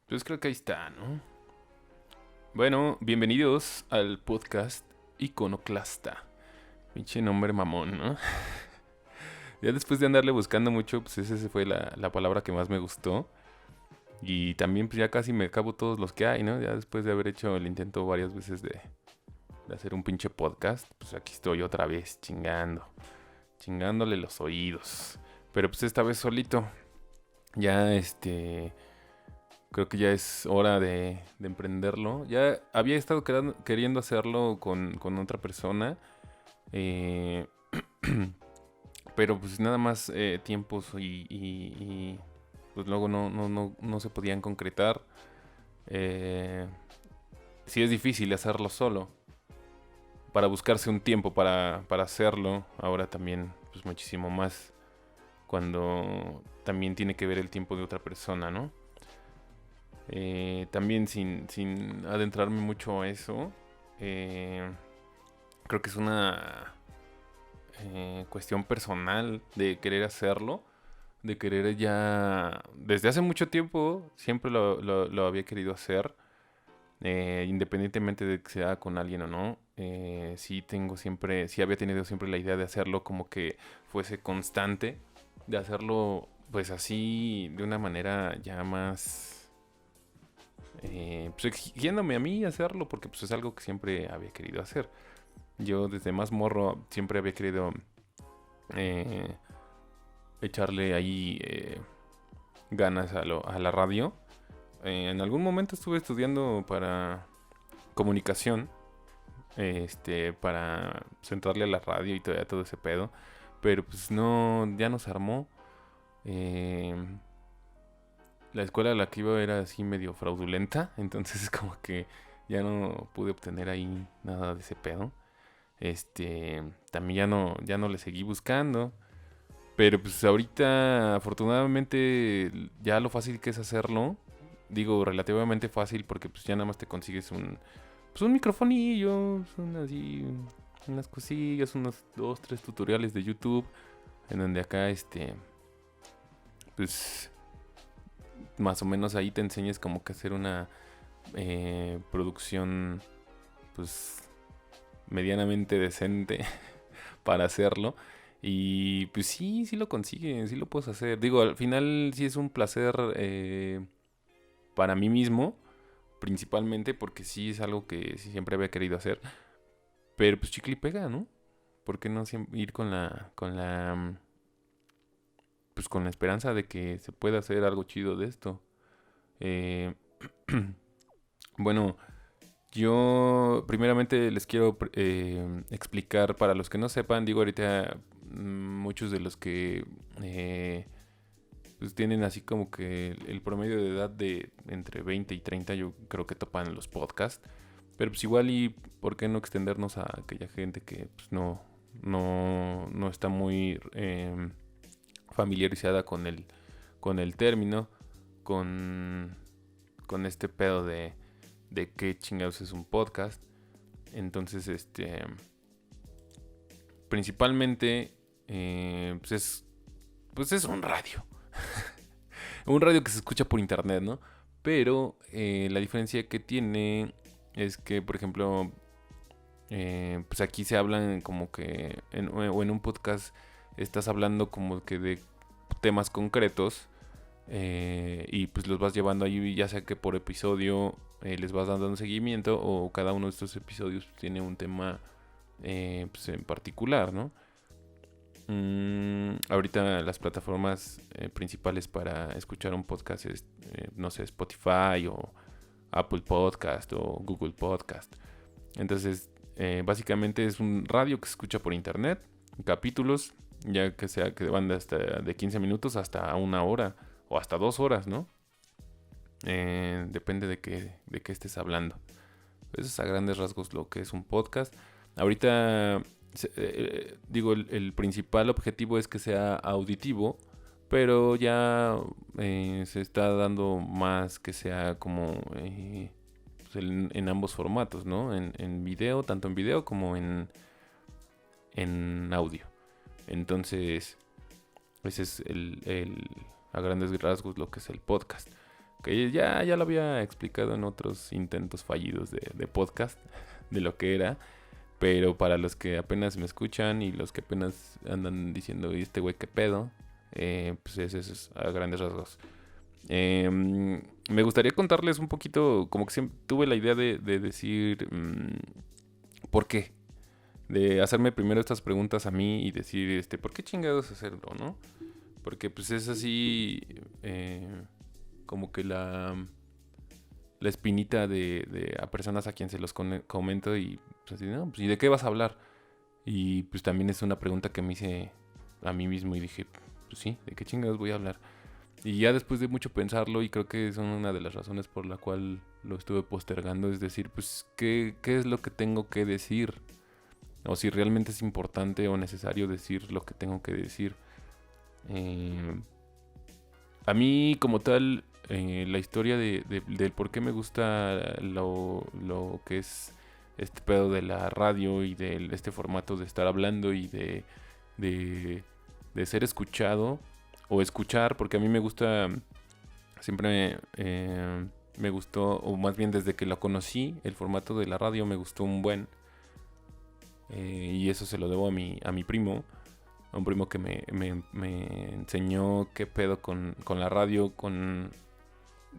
Pues creo que ahí está, ¿no? Bueno, bienvenidos al podcast Iconoclasta. Pinche nombre mamón, ¿no? Ya después de andarle buscando mucho, pues esa fue la palabra que más me gustó. Y también pues ya casi me acabo todos los que hay, ¿no? Ya después de haber hecho el intento varias veces de hacer un pinche podcast, pues aquí estoy otra vez chingándole los oídos. Pero pues esta vez solito. Ya creo que ya es hora de emprenderlo. Ya había estado queriendo hacerlo con otra persona. eh, pero pues nada más tiempos pues luego no se podían concretar. Eh, sí es difícil hacerlo solo. Para buscarse un tiempo para hacerlo. Ahora también pues muchísimo más cuando también tiene que ver el tiempo de otra persona, ¿no? También sin adentrarme mucho a eso, eh, creo que es una cuestión personal de querer hacerlo, de querer ya, desde hace mucho tiempo, siempre lo había querido hacer, independientemente de que sea con alguien o no. Sí había tenido siempre la idea de hacerlo como que fuese constante, de hacerlo pues así, de una manera ya más pues exigiéndome a mí hacerlo porque pues es algo que siempre había querido hacer. Yo desde más morro siempre había querido eh, echarle ahí ganas a la radio. En algún momento estuve estudiando para comunicación, para centrarle a la radio y todo ese pedo. Pero pues no, ya nos armó. Eh, la escuela a la que iba era así medio fraudulenta, entonces como que ya no pude obtener ahí nada de ese pedo. También ya no le seguí buscando, pero pues ahorita afortunadamente ya lo fácil que es hacerlo, digo relativamente fácil porque pues ya nada más te consigues un microfonillo, así unas cosillas, unos 2, 3 tutoriales de YouTube en donde acá pues más o menos ahí te enseñas como que hacer una producción pues medianamente decente para hacerlo. Y pues sí lo consigues, sí lo puedes hacer. Digo, al final sí es un placer para mí mismo, principalmente porque sí es algo que sí siempre había querido hacer. Pero pues chicle y pega, ¿no? ¿Por qué no ir pues con la esperanza de que se pueda hacer algo chido de esto? Eh, bueno, yo primeramente les quiero explicar para los que no sepan, digo ahorita muchos de los que pues tienen así como que el promedio de edad de entre 20 y 30 yo creo que topan los podcasts, pero pues igual y por qué no extendernos a aquella gente que pues no está muy familiarizada con el término, con, con este pedo de qué chingados es un podcast. Entonces, principalmente, pues es un radio. Un radio que se escucha por internet, ¿no? Pero la diferencia que tiene es que, por ejemplo, pues aquí se hablan como que, o en un podcast estás hablando como que de temas concretos y pues los vas llevando ahí, ya sea que por episodio les vas dando un seguimiento o cada uno de estos episodios tiene un tema pues en particular, ¿no? Ahorita las plataformas principales para escuchar un podcast es, no sé, Spotify o Apple Podcast o Google Podcast. Entonces, básicamente es un radio que se escucha por internet, capítulos, ya que sea que van de 15 minutos hasta 1 hora o hasta 2 horas, ¿no? Depende de qué estés hablando. Eso es a grandes rasgos lo que es un podcast. Ahorita, digo, el principal objetivo es que sea auditivo, pero ya se está dando más que sea como pues en ambos formatos, ¿no? En video, tanto en video como en audio. Entonces, ese es a grandes rasgos lo que es el podcast. que ya lo había explicado en otros intentos fallidos de podcast, de lo que era. Pero para los que apenas me escuchan y los que apenas andan diciendo, ¿y este güey qué pedo? Pues eso es a grandes rasgos. Me gustaría contarles un poquito, como que siempre tuve la idea de decir, ¿por qué? De hacerme primero estas preguntas a mí y decir, ¿por qué chingados hacerlo, no? Porque pues es así, como que la espinita de a personas a quien se los comento y pues así, ¿no? Pues, ¿y de qué vas a hablar? Y pues también es una pregunta que me hice a mí mismo y dije, pues sí, ¿de qué chingados voy a hablar? Y ya después de mucho pensarlo, y creo que son una de las razones por la cual lo estuve postergando, es decir, pues, ¿qué es lo que tengo que decir? O si realmente es importante o necesario decir lo que tengo que decir. A mí, como tal, la historia del por qué me gusta lo que es este pedo de la radio y de este formato de estar hablando y de ser escuchado o escuchar, porque a mí me gusta, siempre me gustó, o más bien desde que lo conocí, el formato de la radio me gustó un buen. Y eso se lo debo a mi primo. A un primo que me enseñó qué pedo con la radio.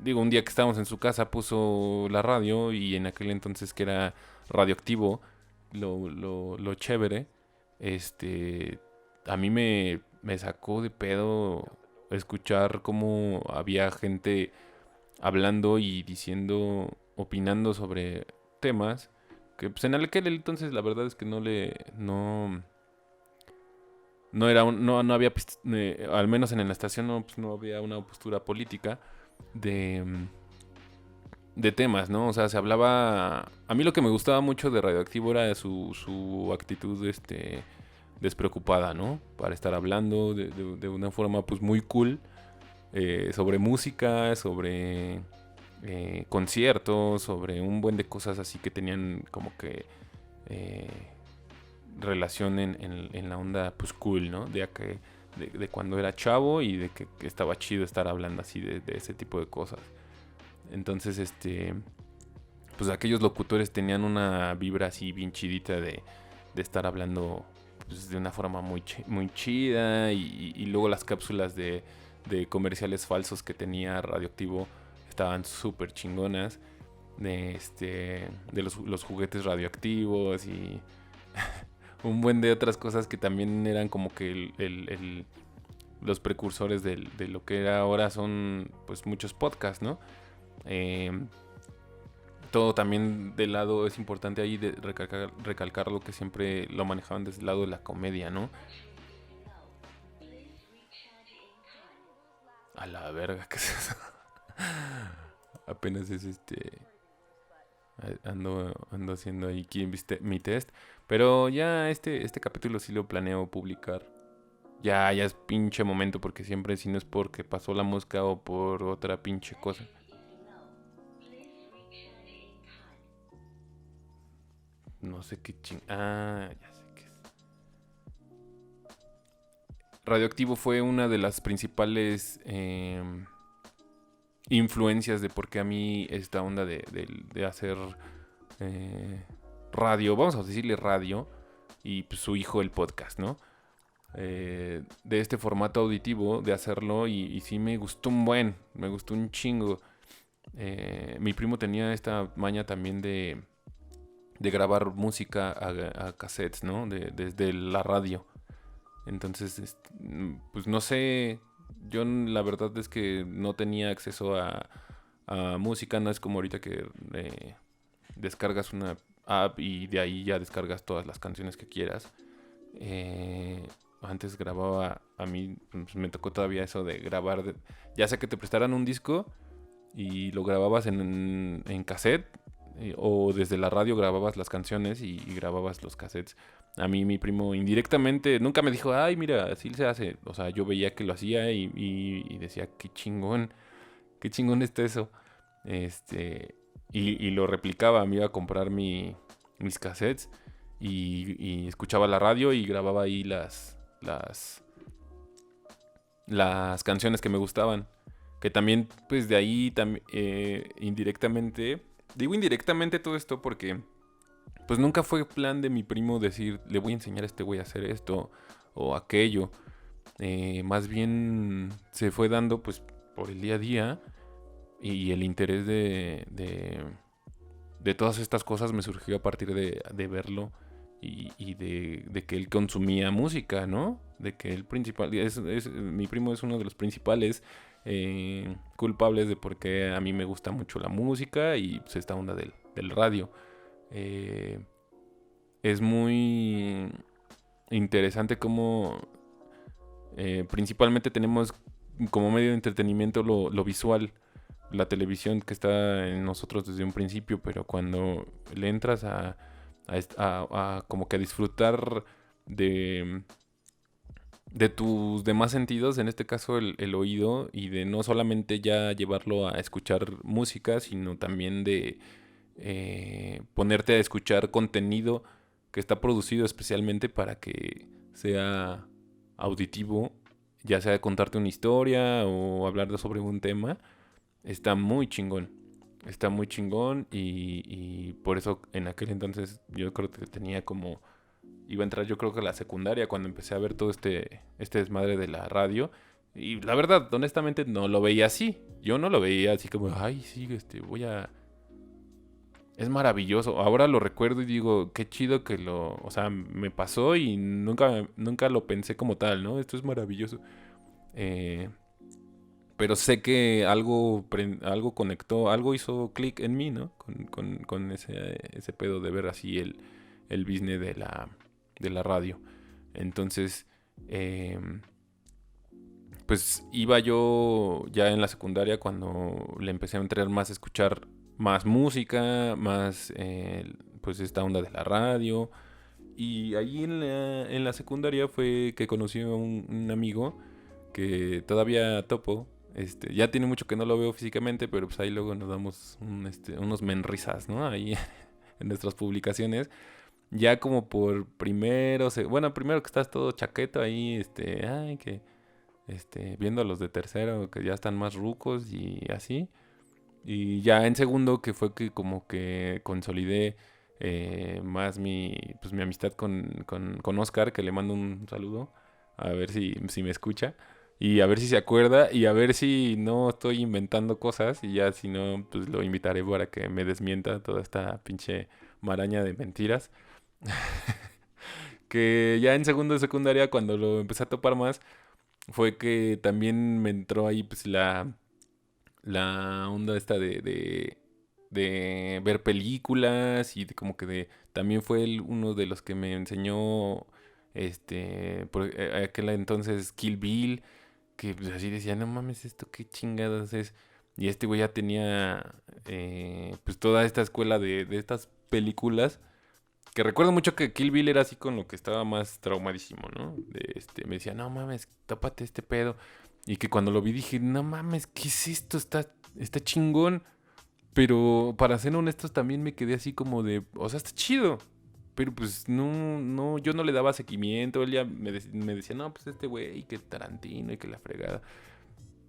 Digo, un día que estábamos en su casa puso la radio y en aquel entonces que era radioactivo, lo chévere, a mí me sacó de pedo escuchar cómo había gente hablando y diciendo, opinando sobre temas que pues en aquel entonces la verdad es que no era no había al menos en la estación no había una postura política de de temas, ¿no? O sea, se hablaba. A mí lo que me gustaba mucho de Radioactivo era su actitud despreocupada, ¿no? Para estar hablando de una forma pues muy cool sobre música, sobre conciertos, sobre un buen de cosas así que tenían como que relación en la onda pues cool, ¿no? De cuando era chavo y de que estaba chido estar hablando así de ese tipo de cosas. Entonces, pues aquellos locutores tenían una vibra así bien chidita de estar hablando pues, de una forma muy chida y luego las cápsulas de comerciales falsos que tenía Radioactivo estaban súper chingonas de los juguetes radioactivos y un buen de otras cosas que también eran como que los precursores de lo que ahora son pues muchos podcasts, ¿no? Todo también del lado es importante ahí de recalcar lo que siempre lo manejaban desde el lado de la comedia, ¿no? A la verga, ¿qué es eso? Apenas es ando haciendo ahí mi test. Pero ya este capítulo sí lo planeo publicar. Ya es pinche momento porque siempre si no es porque pasó la mosca o por otra pinche cosa. No sé qué ya sé qué es. Radioactivo fue una de las principales influencias de por qué a mí esta onda de hacer radio, vamos a decirle radio, y pues, su hijo el podcast, ¿no? De este formato auditivo, de hacerlo, y sí me gustó me gustó un chingo. Mi primo tenía esta maña también de grabar música a cassettes, ¿no? Desde la radio. Entonces, pues no sé, yo la verdad es que no tenía acceso a música, no es como ahorita que descargas una app y de ahí ya descargas todas las canciones que quieras. Antes grababa, a mí pues, me tocó todavía eso de grabar, ya sea que te prestaran un disco y lo grababas en cassette o desde la radio grababas las canciones y grababas los cassettes. A mí mi primo indirectamente nunca me dijo, ay, mira, así se hace. O sea, yo veía que lo hacía y decía, qué chingón está eso. Y lo replicaba, me iba a comprar mis cassettes y escuchaba la radio y grababa ahí las canciones que me gustaban. Que también, pues de ahí, indirectamente, digo indirectamente todo esto porque, pues nunca fue plan de mi primo decir, le voy a enseñar a este güey a hacer esto o aquello. Más bien se fue dando, pues, por el día a día y el interés de todas estas cosas me surgió a partir de verlo y de que él consumía música, ¿no? De que el principal, mi primo es uno de los principales culpables de por qué a mí me gusta mucho la música y pues esta onda del radio. Eh, es muy interesante cómo principalmente tenemos como medio de entretenimiento lo visual, la televisión que está en nosotros desde un principio, pero cuando le entras a como que a disfrutar de, de tus demás sentidos, en este caso el oído, y de no solamente ya llevarlo a escuchar música, sino también de ponerte a escuchar contenido que está producido especialmente para que sea auditivo, ya sea contarte una historia o hablar sobre un tema, está muy chingón. Está muy chingón y por eso en aquel entonces yo creo que tenía como... Iba a entrar yo creo que a la secundaria cuando empecé a ver todo este desmadre de la radio. Y la verdad, honestamente, no lo veía así. Yo no lo veía así como, ay, sí, voy a... Es maravilloso. Ahora lo recuerdo y digo, qué chido que lo... O sea, me pasó y nunca lo pensé como tal, ¿no? Esto es maravilloso. Eh, pero sé que algo conectó, algo hizo clic en mí, ¿no? Con ese pedo de ver así el business de la radio. Entonces, pues iba yo ya en la secundaria cuando le empecé a entrar más a escuchar más música, más pues esta onda de la radio. Y ahí en la secundaria fue que conocí a un amigo que todavía topo. Ya tiene mucho que no lo veo físicamente, pero pues ahí luego nos damos unos menrisas, ¿no? Ahí en nuestras publicaciones. Ya como por bueno, primero que estás todo chaqueto ahí, ay, que, viendo a los de tercero que ya están más rucos y así. Y ya en segundo que fue que como que consolidé más mi amistad con Oscar, que le mando un saludo, a ver si me escucha. Y a ver si se acuerda y a ver si no estoy inventando cosas y ya si no, pues lo invitaré para que me desmienta toda esta pinche maraña de mentiras. Que ya en segundo de secundaria, cuando lo empecé a topar más, fue que también me entró ahí pues la onda esta de ver películas y como que también fue él uno de los que me enseñó por aquel entonces Kill Bill, que pues así decía, no mames, esto qué chingadas es. Y este güey ya tenía pues toda esta escuela de estas películas. Que recuerdo mucho que Kill Bill era así con lo que estaba más traumadísimo, ¿no? Me decía, no mames, tápate este pedo. Y que cuando lo vi dije, no mames, ¿qué es esto? Está chingón. Pero para ser honestos también me quedé así como de, o sea, está chido. Pero pues no, yo no le daba seguimiento. Él ya me decía, no, pues este güey, que Tarantino y que la fregada.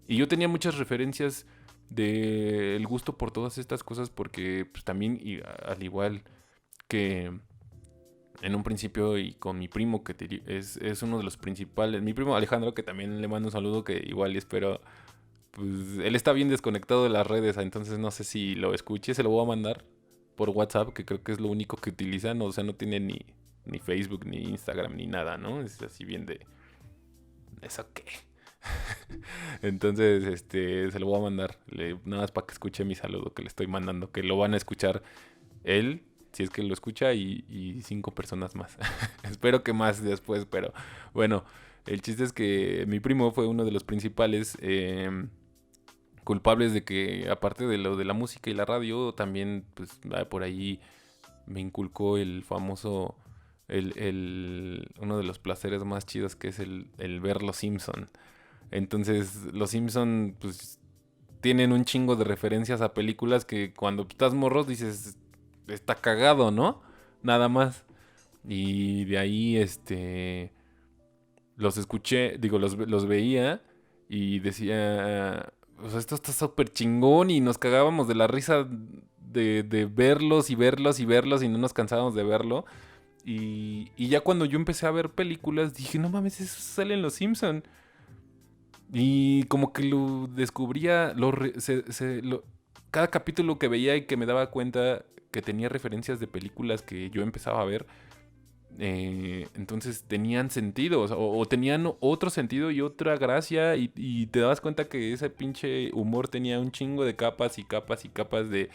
Y yo tenía muchas referencias del gusto por todas estas cosas porque pues también, al igual que en un principio y con mi primo, que es uno de los principales, mi primo Alejandro, que también le mando un saludo, que igual y espero, pues él está bien desconectado de las redes, entonces no sé si lo escuche, se lo voy a mandar por WhatsApp, que creo que es lo único que utiliza, no, o sea, no tiene ni Facebook, ni Instagram, ni nada, ¿no? Es así bien de... ¿Eso qué? Entonces, se lo voy a mandar, nada más para que escuche mi saludo que le estoy mandando, que lo van a escuchar él, si es que lo escucha, y 5 personas más. Espero que más después, pero bueno, el chiste es que mi primo fue uno de los principales culpables de que, aparte de lo de la música y la radio, también pues por ahí me inculcó el famoso, uno de los placeres más chidos, que es el ver Los Simpson. Entonces, Los Simpson pues tienen un chingo de referencias a películas que cuando estás morros dices, está cagado, ¿no? Nada más. Y de ahí, los escuché, digo, los veía y decía, o sea, esto está súper chingón y nos cagábamos de la risa de verlos y verlos y verlos y no nos cansábamos de verlo. Y ya cuando yo empecé a ver películas, dije, no mames, eso sale en Los Simpson. Y como que lo descubría, cada capítulo que veía y que me daba cuenta que tenía referencias de películas que yo empezaba a ver, entonces tenían sentido, o tenían otro sentido y otra gracia, y te dabas cuenta que ese pinche humor tenía un chingo de capas y capas y capas de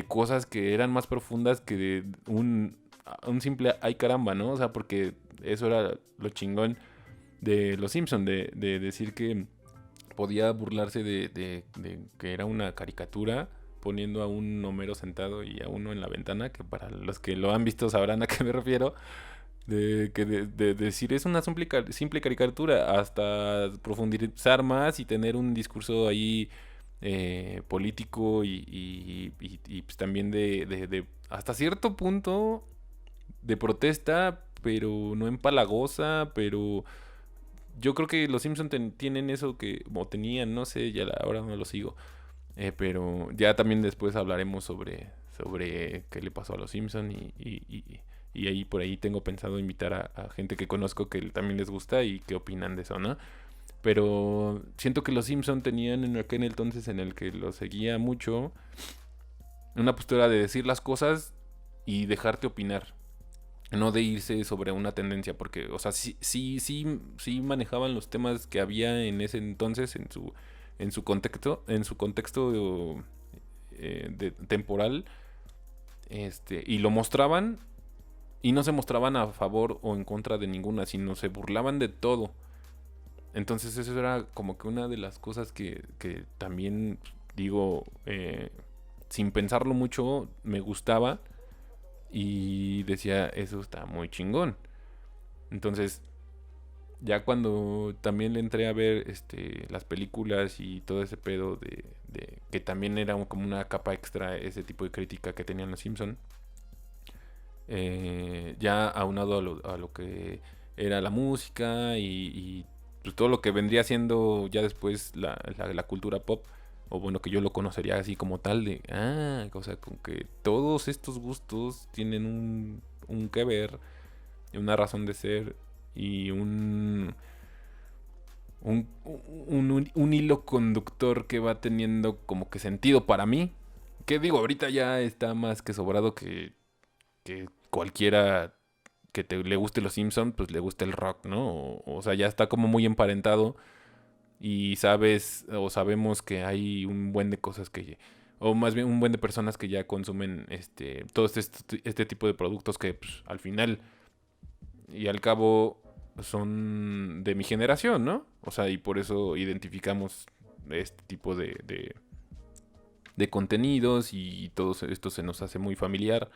cosas que eran más profundas que de un simple ay caramba, ¿no? O sea, porque eso era lo chingón de Los Simpson, de decir que podía burlarse de que era una caricatura poniendo a un Homero sentado y a uno en la ventana, que para los que lo han visto sabrán a qué me refiero, de decir es una simple caricatura, hasta profundizar más y tener un discurso ahí político y pues también de hasta cierto punto de protesta, pero no empalagosa, pero yo creo que los Simpsons tienen eso que, o tenían, no sé, ya ahora no lo sigo. Pero ya también después hablaremos sobre qué le pasó a los Simpsons y ahí por ahí tengo pensado invitar a gente que conozco que también les gusta y qué opinan de eso, ¿no? Pero siento que los Simpsons tenían en aquel entonces en el que los seguía mucho una postura de decir las cosas y dejarte opinar. No de irse sobre una tendencia, porque, o sea, sí manejaban los temas que había en ese entonces, en su contexto temporal, y lo mostraban, y no se mostraban a favor o en contra de ninguna, sino se burlaban de todo. Entonces eso era como que una de las cosas que también, digo, sin pensarlo mucho, me gustaba. Y decía, eso está muy chingón. Entonces, ya cuando también le entré a ver las películas y todo ese pedo de que también era como una capa extra ese tipo de crítica que tenían los Simpson, ya aunado a lo que era la música y pues todo lo que vendría siendo ya después la cultura pop, o bueno, que yo lo conocería así como tal, o sea, con que todos estos gustos tienen un que ver, una razón de ser y un hilo conductor que va teniendo como que sentido para mí. Que digo, ahorita ya está más que sobrado que cualquiera que le guste los Simpsons, pues le guste el rock, ¿no? O sea, ya está como muy emparentado y sabes o sabemos que hay un buen de cosas o más bien un buen de personas que ya consumen todo este tipo de productos que pues, al final y al cabo son de mi generación, ¿no? O sea, y por eso identificamos este tipo de contenidos y todo esto se nos hace muy familiar.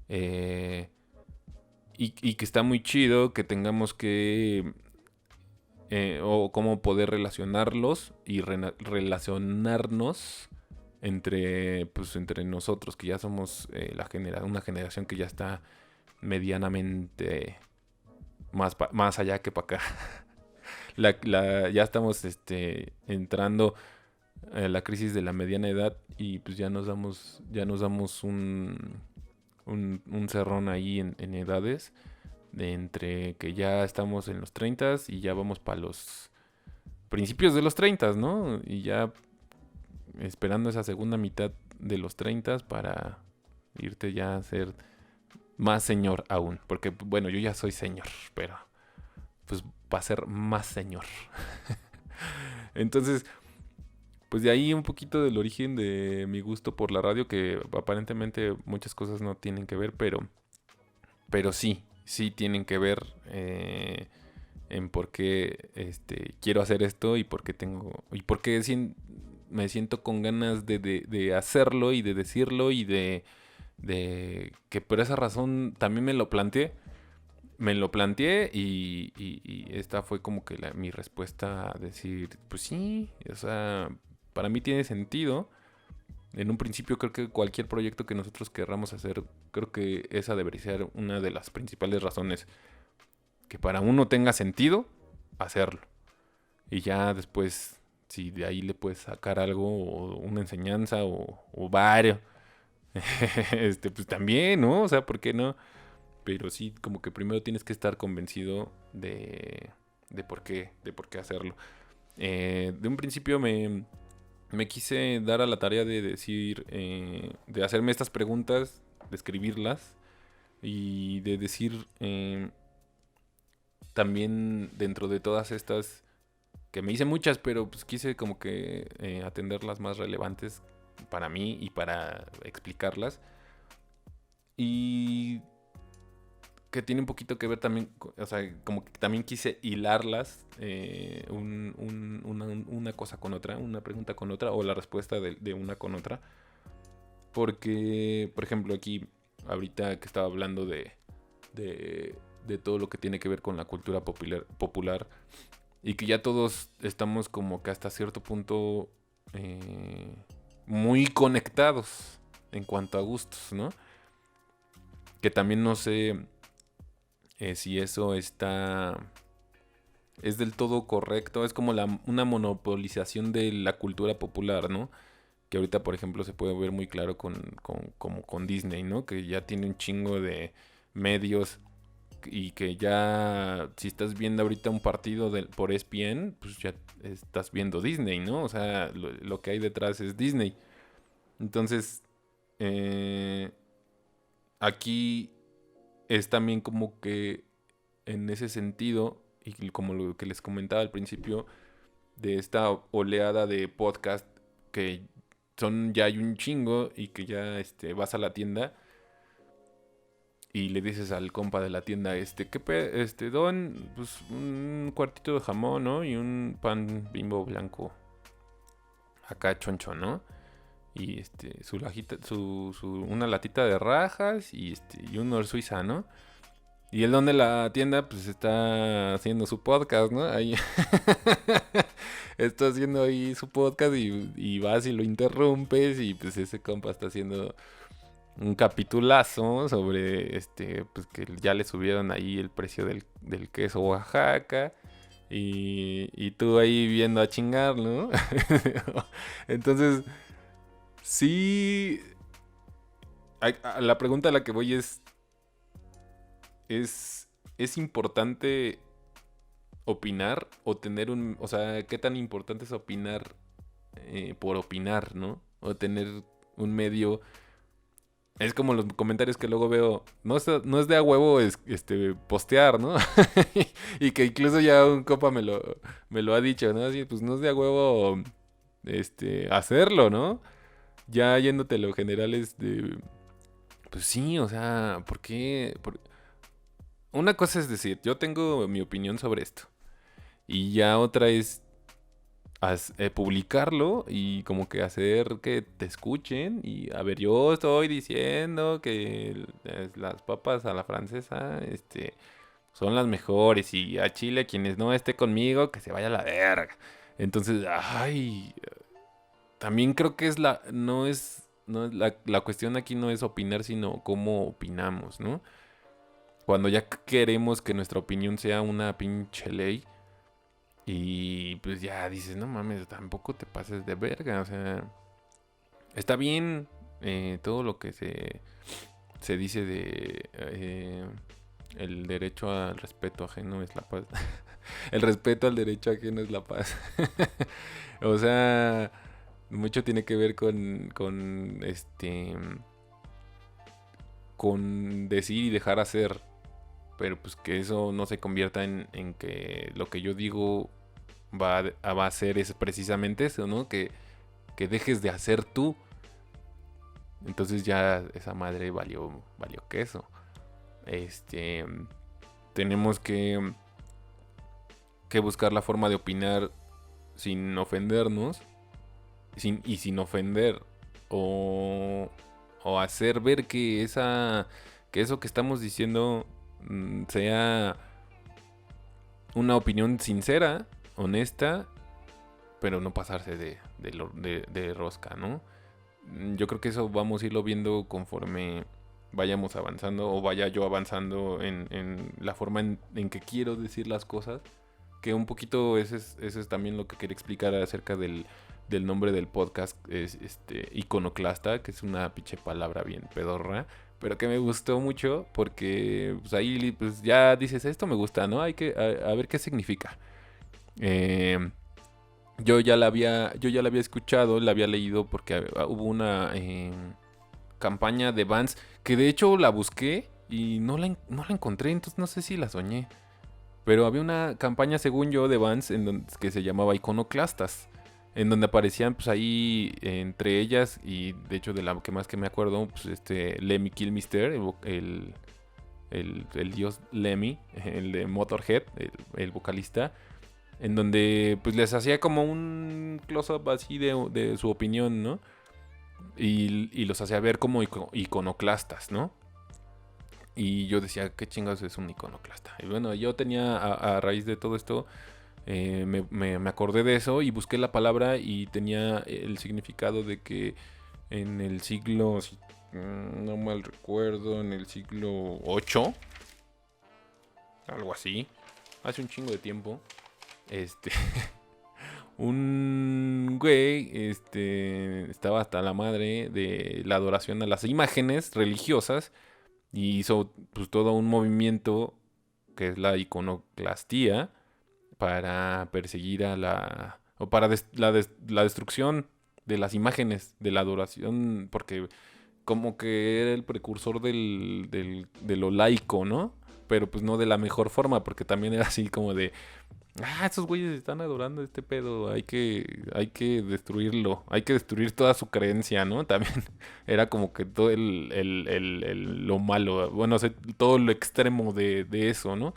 Eh, y que está muy chido que tengamos que o cómo poder relacionarlos y relacionarnos entre nosotros, que ya somos una generación que ya está medianamente más allá que para acá. Ya estamos entrando a la crisis de la mediana edad y pues ya nos damos un cerrón ahí en edades de entre que ya estamos en los 30 y ya vamos para los principios de los 30, ¿no? Y ya esperando esa segunda mitad de los 30 para irte ya a ser más señor aún. Porque, bueno, yo ya soy señor, pero pues va a ser más señor. Entonces, pues de ahí un poquito del origen de mi gusto por la radio, que aparentemente muchas cosas no tienen que ver, pero sí tienen que ver en por qué quiero hacer esto y por qué me siento con ganas de hacerlo y de decirlo y de que por esa razón también me lo planteé y esta fue como que mi respuesta a decir, pues sí, o sea, para mí tiene sentido. En un principio creo que cualquier proyecto que nosotros querramos hacer, creo que esa debería ser una de las principales razones. Que para uno tenga sentido, hacerlo. Y ya después, si de ahí le puedes sacar algo, o una enseñanza, o varios, pues también, ¿no? O sea, ¿por qué no? Pero sí, como que primero tienes que estar convencido de por qué hacerlo. De un principio me quise dar a la tarea de decir, de hacerme estas preguntas, de escribirlas y de decir también dentro de todas estas, que me hice muchas, pero pues quise como que atender las más relevantes para mí y para explicarlas. Y que tiene un poquito que ver también, o sea, como que también quise hilarlas, una cosa con otra, una pregunta con otra, o la respuesta de una con otra. Porque, por ejemplo, aquí, ahorita que estaba hablando de todo lo que tiene que ver con la cultura popular, y que ya todos estamos como que hasta cierto punto muy conectados en cuanto a gustos, ¿no? Que también no sé si eso es del todo correcto. Es como una monopolización de la cultura popular, ¿no? Que ahorita, por ejemplo, se puede ver muy claro como con Disney, ¿no? Que ya tiene un chingo de medios y que ya, si estás viendo ahorita un partido por ESPN, pues ya estás viendo Disney, ¿no? O sea, lo que hay detrás es Disney. Entonces, aquí es también como que en ese sentido, y como lo que les comentaba al principio, de esta oleada de podcast que ya hay un chingo, y que ya vas a la tienda y le dices al compa de la tienda, don, pues un cuartito de jamón, ¿no? Y un pan Bimbo blanco, acá choncho, ¿no? Y una latita de rajas y un Nor Suiza, ¿no? Y el don de la tienda, pues está haciendo su podcast, ¿no? Ahí está haciendo ahí su podcast, y vas y lo interrumpes, y pues ese compa está haciendo un capitulazo sobre pues que ya le subieron ahí el precio del queso Oaxaca, y tú ahí viendo a chingar, ¿no? Entonces, sí, la pregunta a la que voy es importante opinar, o tener o sea, ¿qué tan importante es opinar por opinar, ¿no? O tener un medio. Es como los comentarios que luego veo. No es de a huevo postear, ¿no? Y que incluso ya un copa me lo ha dicho, ¿no? Así, pues no es de a huevo hacerlo, ¿no? Ya yéndote a lo general pues sí, o sea, ¿por qué? Una cosa es decir, yo tengo mi opinión sobre esto. Y ya otra es publicarlo y como que hacer que te escuchen. Y a ver, yo estoy diciendo que las papas a la francesa son las mejores, y a Chile quienes no esté conmigo que se vaya a la verga. Entonces, ay, también creo que no es la cuestión aquí no es opinar, sino cómo opinamos, ¿no? Cuando ya queremos que nuestra opinión sea una pinche ley, y pues ya dices, no mames, tampoco te pases de verga. O sea, está bien todo lo que se dice de el derecho al respeto ajeno es la paz. El respeto al derecho ajeno es la paz. O sea, mucho tiene que ver con decir y dejar hacer. Pero pues que eso no se convierta en que lo que yo digo va a ser precisamente eso, ¿no? Que dejes de hacer tú. Entonces ya esa madre valió queso. Tenemos que buscar la forma de opinar sin ofendernos, sin ofender, o hacer ver que eso que estamos diciendo sea una opinión sincera, honesta, pero no pasarse de rosca, ¿no? Yo creo que eso vamos a irlo viendo conforme vayamos avanzando, o vaya yo avanzando en la forma en que quiero decir las cosas, que un poquito ese es también lo que quería explicar acerca del nombre del podcast, es iconoclasta, que es una pinche palabra bien pedorra, pero que me gustó mucho porque pues ahí pues ya dices, esto me gusta, ¿no? Hay que a ver qué significa. Eh, yo ya la había escuchado, la había leído porque hubo una campaña de Vans que de hecho la busqué y no la encontré, entonces no sé si la soñé. Pero había una campaña, según yo, de Vans que se llamaba Iconoclastas, en donde aparecían pues ahí entre ellas, y de hecho de la que más que me acuerdo, pues Lemmy Kilmister, el dios Lemmy, el de Motorhead, el vocalista, en donde pues les hacía como un close-up así de su opinión, ¿no? Y los hacía ver como iconoclastas, ¿no? Y yo decía, ¿qué chingados es un iconoclasta? Y bueno, yo tenía, a raíz de todo esto, me acordé de eso y busqué la palabra y tenía el significado de que en el siglo, si no mal recuerdo, en el siglo 8, algo así, hace un chingo de tiempo, este, un güey, estaba hasta la madre de la adoración a las imágenes religiosas y hizo pues todo un movimiento que es la iconoclastía para perseguir a o para la destrucción de las imágenes, de la adoración, porque como que era el precursor de lo laico, ¿no? Pero pues no de la mejor forma, porque también era así como de, estos güeyes están adorando este pedo, hay que destruirlo, hay que destruir toda su creencia, ¿no? También era como que todo lo malo, bueno, o sea, todo lo extremo de eso, ¿no?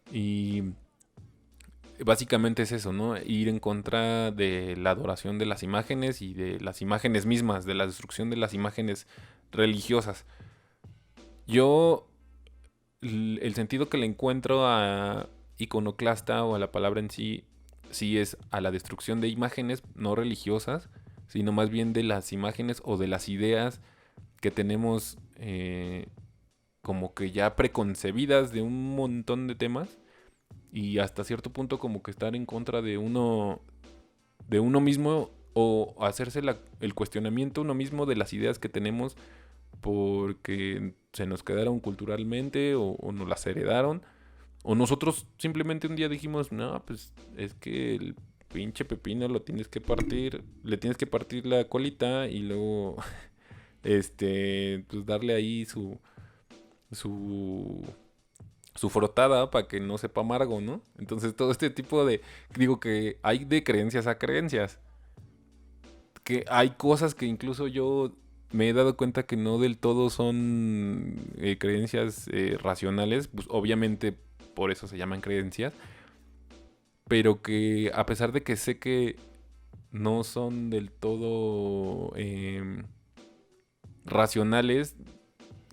Y básicamente es eso, ¿no? Ir en contra de la adoración de las imágenes y de las imágenes mismas, de la destrucción de las imágenes religiosas. Yo, el sentido que le encuentro a iconoclasta o a la palabra en sí, sí es a la destrucción de imágenes no religiosas, sino más bien de las imágenes o de las ideas que tenemos como que ya preconcebidas de un montón de temas y hasta cierto punto como que estar en contra de uno mismo o hacerse el cuestionamiento uno mismo de las ideas que tenemos porque se nos quedaron culturalmente o nos las heredaron o nosotros simplemente un día dijimos, no, pues es que el pinche pepino lo tienes que partir, le tienes que partir la colita y luego pues darle ahí su su frotada para que no sepa amargo, ¿no? Entonces todo este tipo digo que hay de creencias a creencias, que hay cosas que incluso yo me he dado cuenta que no del todo son creencias racionales, pues obviamente por eso se llaman creencias, pero que a pesar de que sé que no son del todo racionales,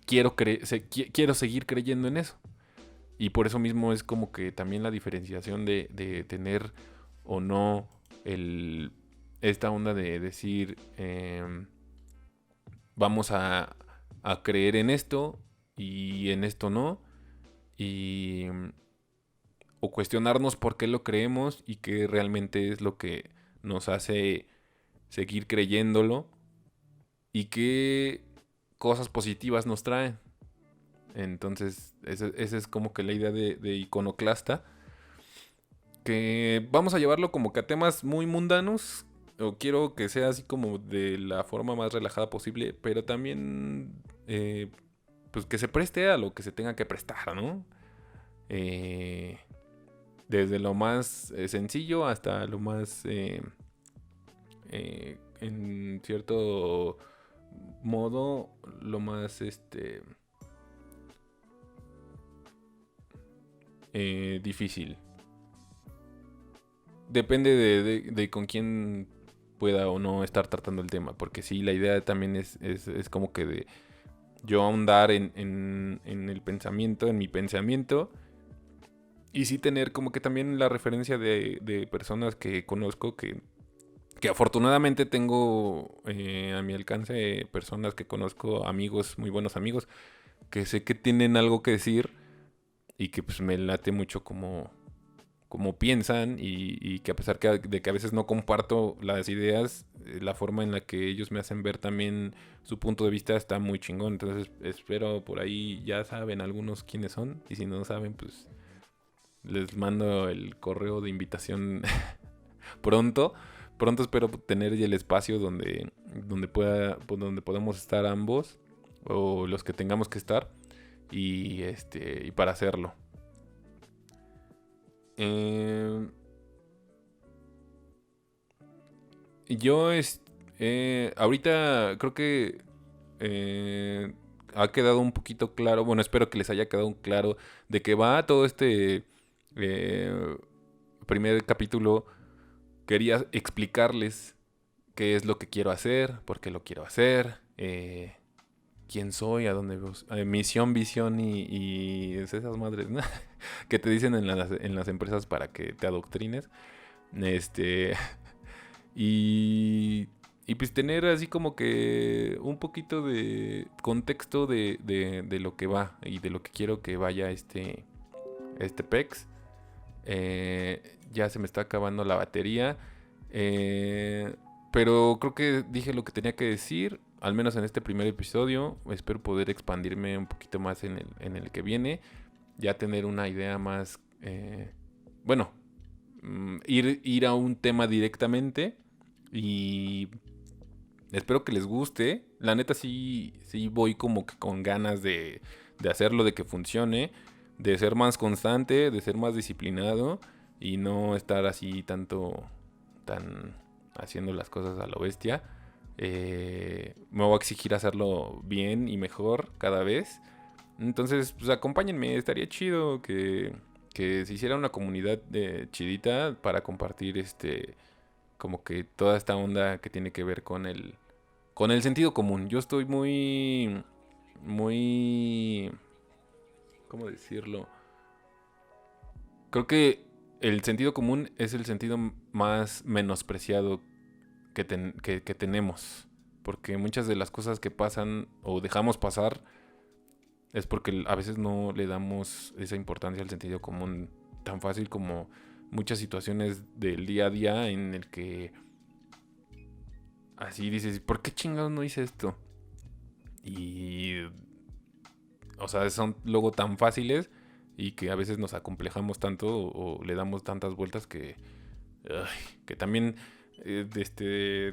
quiero seguir creyendo en eso. Y por eso mismo es como que también la diferenciación de tener o no esta onda de decir, vamos a creer en esto y en esto no. Y, o cuestionarnos por qué lo creemos y qué realmente es lo que nos hace seguir creyéndolo y qué cosas positivas nos traen. Entonces, esa es como que la idea de iconoclasta. Que vamos a llevarlo como que a temas muy mundanos. O quiero que sea así como de la forma más relajada posible. Pero también, pues que se preste a lo que se tenga que prestar, ¿no? Desde lo más sencillo hasta lo más, en cierto modo, lo más, difícil. Depende de con quién pueda o no estar tratando el tema. Porque sí, la idea también es como que de yo ahondar en el pensamiento, en mi pensamiento. Y sí tener como que también la referencia de personas que conozco que afortunadamente tengo a mi alcance personas que conozco, amigos, muy buenos amigos, que sé que tienen algo que decir y que pues me late mucho como como piensan y que a pesar de que a veces no comparto las ideas, la forma en la que ellos me hacen ver también su punto de vista está muy chingón. Entonces espero por ahí, ya saben algunos quiénes son, y si no saben, pues les mando el correo de invitación pronto. Pronto espero tener ya el espacio donde podamos estar ambos o los que tengamos que estar y para hacerlo. Yo ahorita creo que ha quedado un poquito claro, bueno, espero que les haya quedado claro de qué va todo este primer capítulo. Quería explicarles qué es lo que quiero hacer, por qué lo quiero hacer, quién soy, a dónde voy, misión, visión y esas madres, ¿no? Que te dicen en las empresas para que te adoctrines. Este, y pues tener así como que un poquito de contexto de lo que va y de lo que quiero que vaya este PEX. Ya se me está acabando la batería. Pero creo que dije lo que tenía que decir, al menos en este primer episodio. Espero poder expandirme un poquito más en el que viene. Ya tener una idea más... bueno, ir a un tema directamente. Y espero que les guste. La neta sí voy como que con ganas de hacerlo, de que funcione, de ser más constante, de ser más disciplinado y no estar así tan haciendo las cosas a lo bestia. Me voy a exigir hacerlo bien y mejor cada vez. Entonces, pues acompáñenme, estaría chido que se hiciera una comunidad chidita para compartir como que toda esta onda que tiene que ver con el sentido común. Yo estoy muy, ¿cómo decirlo? Creo que el sentido común es el sentido más menospreciado que tenemos. Porque muchas de las cosas que pasan o dejamos pasar es porque a veces no le damos esa importancia al sentido común tan fácil como muchas situaciones del día a día en el que así dices, ¿por qué chingados no hice esto? Y, o sea, son luego tan fáciles y que a veces nos acomplejamos tanto o le damos tantas vueltas que también,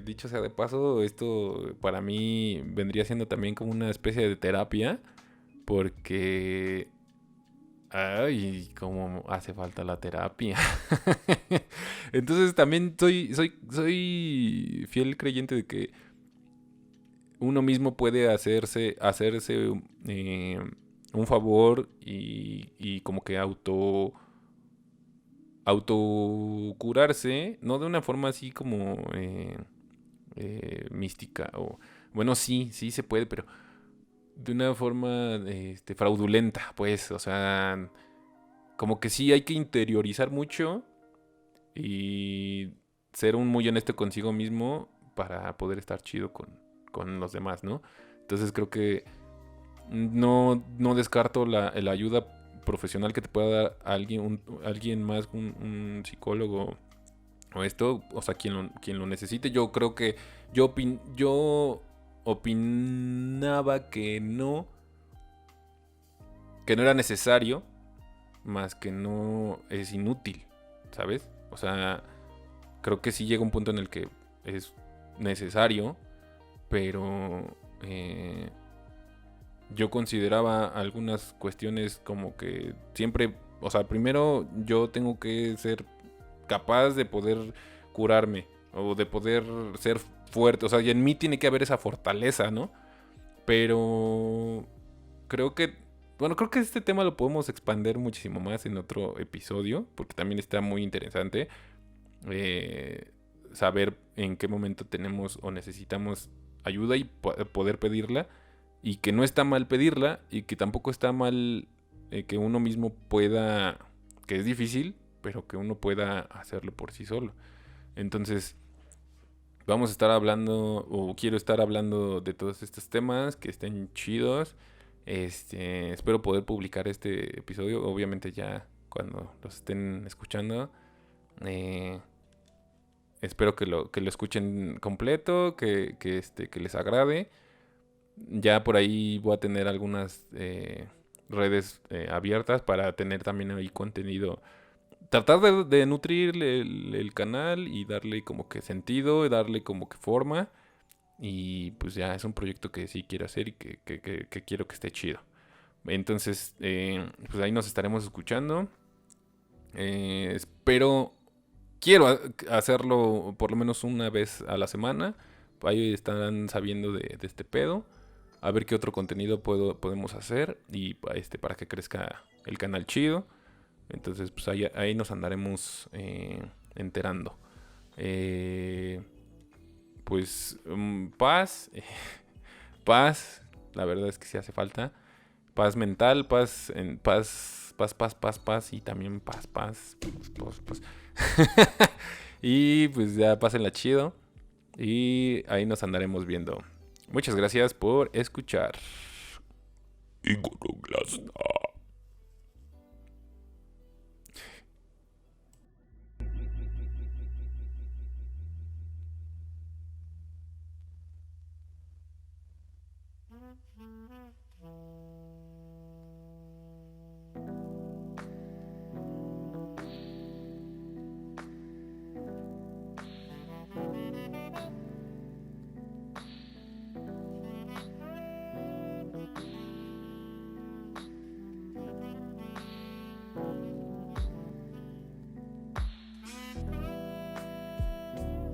dicho sea de paso, esto para mí vendría siendo también como una especie de terapia porque... Ay, cómo hace falta la terapia. Entonces también soy fiel creyente de que uno mismo puede hacerse un favor y como que auto curarse, no de una forma así como mística o bueno, sí se puede, pero de una forma fraudulenta, pues, o sea, como que sí hay que interiorizar mucho y ser muy honesto consigo mismo para poder estar chido con los demás, ¿no? Entonces creo que no descarto la ayuda profesional que te pueda dar alguien más, un psicólogo o esto, o sea, quien lo necesite. Yo creo que yo opinaba que no era necesario, más que no es inútil, ¿sabes? O sea, creo que sí llega un punto en el que es necesario, pero yo consideraba algunas cuestiones como que siempre, o sea, primero yo tengo que ser capaz de poder curarme o de poder ser fuerte, o sea, y en mí tiene que haber esa fortaleza, ¿no? Pero creo que este tema lo podemos expander muchísimo más en otro episodio, porque también está muy interesante saber en qué momento tenemos o necesitamos ayuda y poder pedirla, y que no está mal pedirla y que tampoco está mal que uno mismo pueda, que es difícil, pero que uno pueda hacerlo por sí solo. Entonces, vamos a estar hablando, o quiero estar hablando de todos estos temas que estén chidos. Espero poder publicar este episodio, obviamente ya cuando los estén escuchando. Espero que lo escuchen completo, que les agrade. Ya por ahí voy a tener algunas redes abiertas para tener también ahí contenido. Tratar de nutrir el canal y darle como que sentido, y darle como que forma. Y pues ya es un proyecto que sí quiero hacer y que quiero que esté chido. Entonces, pues ahí nos estaremos escuchando. Espero, quiero hacerlo por lo menos una vez a la semana. Ahí estarán sabiendo de este pedo. A ver qué otro contenido podemos hacer. Y para que crezca el canal chido. Entonces, pues ahí nos andaremos enterando. Eh, pues paz. Paz. La verdad es que sí hace falta. Paz mental, paz y también paz. Y pues ya pásenla chido y ahí nos andaremos viendo. Muchas gracias por escuchar. Iconoclasta.